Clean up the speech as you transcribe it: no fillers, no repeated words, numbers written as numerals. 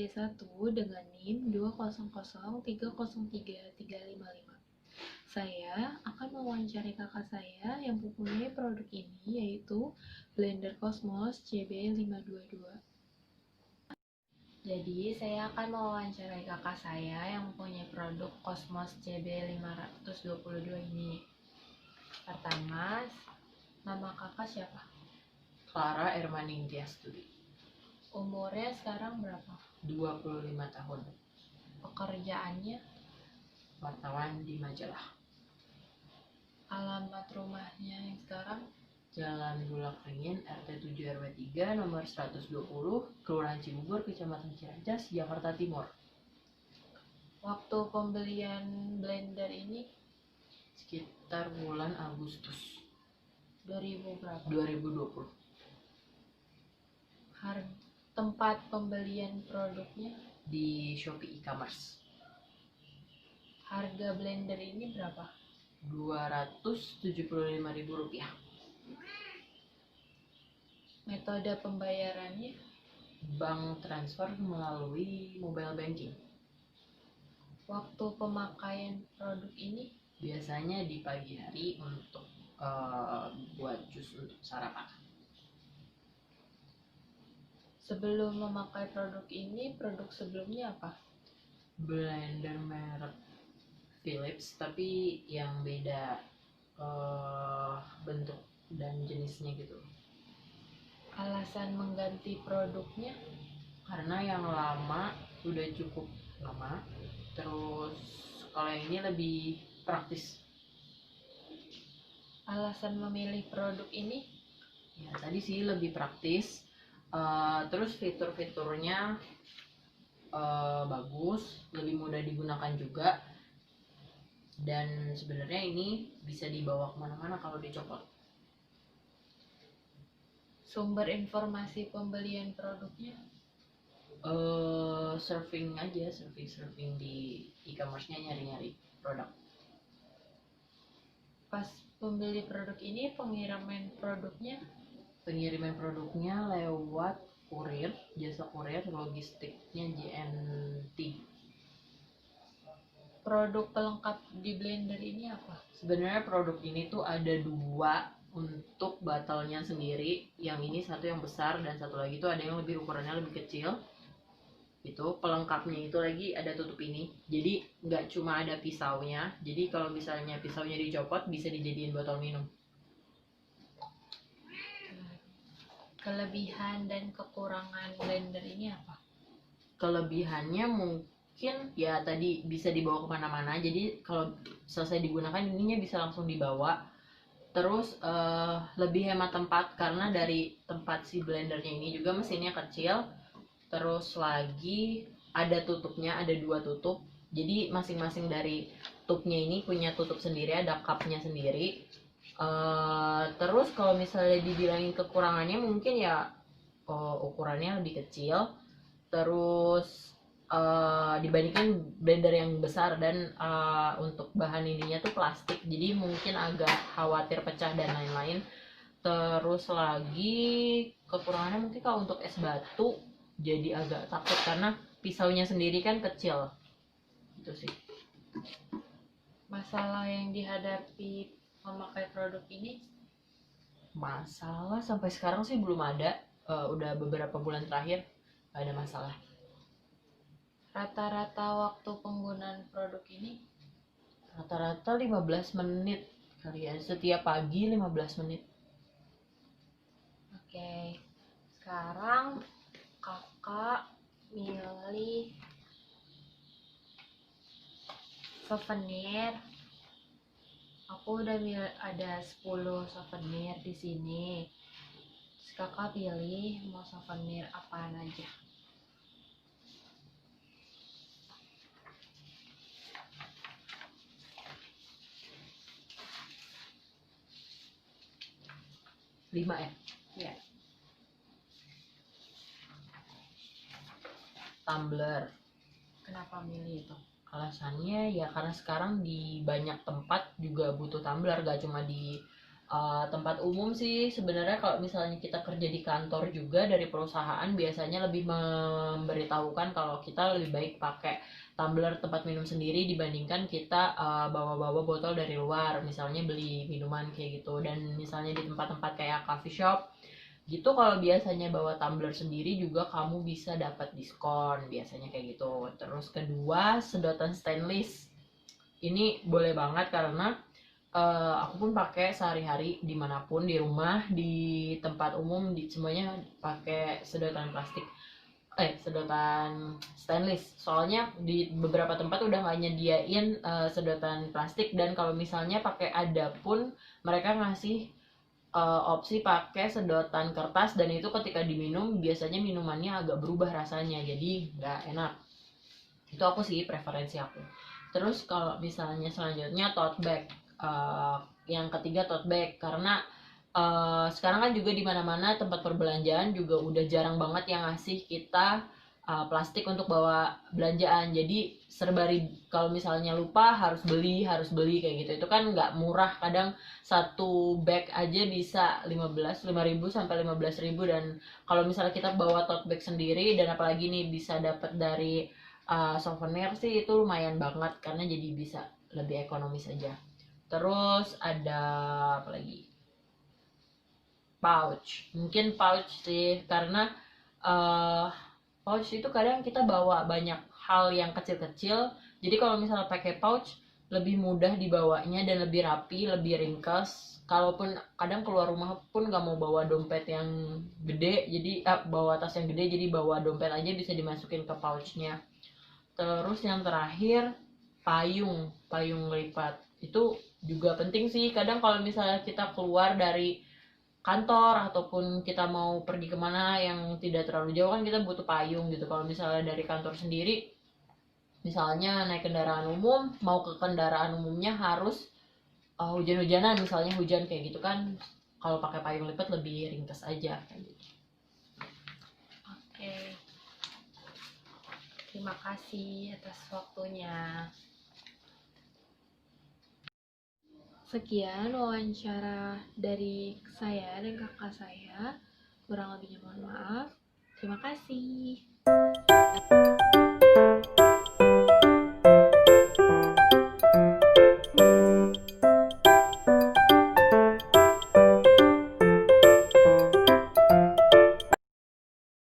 D1 dengan NIM 200303355. Saya akan mewawancarai kakak saya yang mempunyai produk ini, yaitu blender Cosmos CB522. Jadi, saya akan mewawancarai kakak saya yang mempunyai produk Cosmos CB522 ini. Pertama, nama kakak siapa? Clara Ermaningtyasturi. Umurnya sekarang berapa? 25 tahun. Pekerjaannya? Wartawan di majalah. Alamat rumahnya yang sekarang? Jalan Bulak Ringin, RT 7 RW 3, nomor 120, Kelurahan Cibubur, Kecamatan Ciracas, Jakarta Timur. Waktu pembelian blender ini Sekitar bulan Agustus 2000 berapa? 2020. Tempat pembelian produknya? Di Shopee e-commerce. Harga blender ini berapa? Rp275.000. Metode pembayarannya? Bank transfer melalui mobile banking. Waktu pemakaian produk ini? Biasanya di pagi hari untuk buat jus untuk sarapan. Sebelum memakai produk ini, produk sebelumnya apa? Blender merek Philips, tapi yang beda bentuk dan jenisnya gitu. Alasan mengganti produknya? Karena yang lama udah cukup lama, terus kalau yang ini lebih praktis. Alasan memilih produk ini? Ya tadi sih lebih praktis, terus fitur-fiturnya bagus, lebih mudah digunakan juga, dan sebenarnya ini bisa dibawa kemana-mana kalau dicopot. Sumber informasi pembelian produknya? Surfing aja, surfing di e-commerce-nya, nyari-nyari produk. Pas pembeli produk ini, pengiriman produknya lewat kurir, jasa kurir, logistiknya JNT. Produk pelengkap di blender ini apa? Sebenarnya produk ini tuh ada dua untuk botolnya sendiri. Yang ini satu yang besar dan satu lagi tuh ada yang lebih ukurannya lebih kecil. Itu pelengkapnya itu lagi ada tutup ini. Jadi nggak cuma ada pisaunya. Jadi kalau misalnya pisaunya dicopot bisa dijadiin botol minum. Kelebihan dan kekurangan blender ini apa? Kelebihannya mungkin ya tadi bisa dibawa kemana-mana. Jadi kalau selesai digunakan ininya bisa langsung dibawa. Terus lebih hemat tempat karena dari tempat si blendernya ini juga mesinnya kecil. Terus lagi ada tutupnya, ada dua tutup. Jadi masing-masing dari tubnya ini punya tutup sendiri, ada cupnya sendiri. Terus kalau misalnya dibilangin kekurangannya mungkin ya ukurannya lebih kecil. Terus dibandingkan blender yang besar, dan untuk bahan ininya tuh plastik, jadi mungkin agak khawatir pecah dan lain-lain. Terus lagi kekurangannya mungkin kalau untuk es batu jadi agak takut karena pisaunya sendiri kan kecil. Itu sih. Masalah yang dihadapi memakai produk ini? Masalah sampai sekarang sih belum ada. Udah beberapa bulan terakhir gak ada masalah. Rata-rata waktu penggunaan produk ini? Rata-rata 15 menit kali ya, setiap pagi 15 menit. Oke, sekarang kakak milih souvenir. Aku udah ada 10 souvenir di sini. Terus kakak pilih mau souvenir apaan aja. Lima ya? Ya. Tumbler. Kenapa milih itu? Alasannya ya karena sekarang di banyak tempat juga butuh tumbler, gak cuma di Tempat umum sih sebenarnya kalau misalnya kita kerja di kantor juga dari perusahaan biasanya lebih memberitahukan kalau kita lebih baik pakai tumbler tempat minum sendiri dibandingkan kita bawa-bawa botol dari luar, misalnya beli minuman kayak gitu. Dan misalnya di tempat-tempat kayak coffee shop gitu, kalau biasanya bawa tumbler sendiri juga kamu bisa dapat diskon biasanya kayak gitu. Terus kedua, sedotan stainless ini boleh banget karena aku pun pakai sehari-hari dimanapun, di rumah, di tempat umum, di semuanya pakai sedotan plastik, sedotan stainless. Soalnya di beberapa tempat udah nggak nyediain sedotan plastik, dan kalau misalnya pakai ada pun mereka ngasih opsi pakai sedotan kertas, dan itu ketika diminum biasanya minumannya agak berubah rasanya, jadi nggak enak. Itu aku sih preferensi aku. Terus kalau misalnya selanjutnya tote bag. Yang ketiga tote bag, karena sekarang kan juga di mana-mana tempat perbelanjaan juga udah jarang banget yang ngasih kita plastik untuk bawa belanjaan. Jadi kalau misalnya lupa harus beli kayak gitu. Itu kan nggak murah, kadang satu bag aja bisa 5.000 sampai 15.000. Dan kalau misalnya kita bawa tote bag sendiri, dan apalagi nih bisa dapat dari souvenir sih, itu lumayan banget karena jadi bisa lebih ekonomis aja. Terus ada apa lagi? Pouch. Mungkin pouch sih, karena pouch itu kadang kita bawa banyak hal yang kecil-kecil. Jadi kalau misalnya pakai pouch lebih mudah dibawanya dan lebih rapi, lebih ringkas. Kalaupun kadang keluar rumah pun gak mau bawa dompet yang gede, jadi bawa tas yang gede, jadi bawa dompet aja bisa dimasukin ke pouchnya. Terus yang terakhir, payung lipat. Itu juga penting sih. Kadang kalau misalnya kita keluar dari kantor ataupun kita mau pergi kemana yang tidak terlalu jauh, kan kita butuh payung gitu. Kalau misalnya dari kantor sendiri, misalnya naik kendaraan umum, mau ke kendaraan umumnya harus hujan-hujanan, misalnya hujan kayak gitu kan, kalau pakai payung lipat lebih ringkas aja kayak gitu. Oke. Terima kasih atas waktunya. Sekian wawancara dari saya dan kakak saya. Kurang lebihnya mohon maaf. Terima kasih.